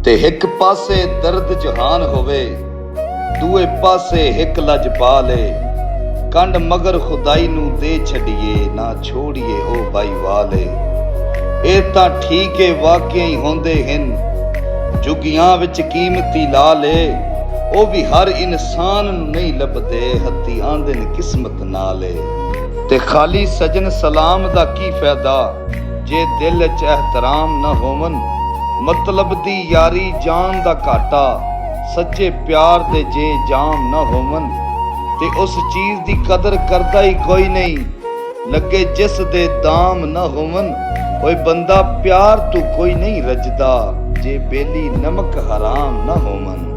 ਤੇ ਇੱਕ ਪਾਸੇ ਦਰਦ ਜਹਾਨ ਹੋਵੇ, ਦੂਏ ਪਾਸੇ ਇੱਕ ਲਜਪਾ ਲੇ। ਕੰਡ ਮਗਰ ਖੁਦਾਈ ਨੂੰ ਦੇ ਛੱਡੀਏ, ਨਾ ਛੋੜੀਏ ਉਹ ਬਾਈ ਵਾਲੇ। ਇਹ ਤਾਂ ਠੀਕ ਏ ਵਾਕਿਆ ਹੀ ਹੁੰਦੇ ਹਨ ਜੁਗੀਆਂ ਵਿੱਚ ਕੀਮਤੀ ਲਾਲੇ। ਉਹ ਵੀ ਹਰ ਇਨਸਾਨ ਨੂੰ ਨਹੀਂ ਲੱਭਦੇ, ਹੱਥੀ ਆਂਦੇ ਨੇ ਕਿਸਮਤ ਨਾਲੇ। ਤੇ ਖਾਲੀ ਸਜਣ ਸਲਾਮ ਦਾ ਕੀ ਫਾਇਦਾ ਜੇ ਦਿਲ 'ਚ ਇਹਤਰਾਮ ਨਾ ਹੋਵਨ। ਮਤਲਬ ਦੀ ਯਾਰੀ ਜਾਨ ਦਾ ਘਾਟਾ, ਸੱਚੇ ਪਿਆਰ ਦੇ ਜੇ ਜਾਮ ਨਾ ਹੋਵਨ। ਤੇ ਉਸ ਚੀਜ਼ ਦੀ ਕਦਰ ਕਰਦਾ ਹੀ ਕੋਈ ਨਹੀਂ, ਲੱਗੇ ਜਿਸ ਦੇ ਦਾਮ ਨਾ ਹੋਵਨ। ਓਏ ਬੰਦਾ ਪਿਆਰ ਤੂੰ ਕੋਈ ਨਹੀਂ ਰੱਜਦਾ, ਜੇ ਬੇਲੀ ਨਮਕ ਹਰਾਮ ਨਾ ਹੋਵਨ।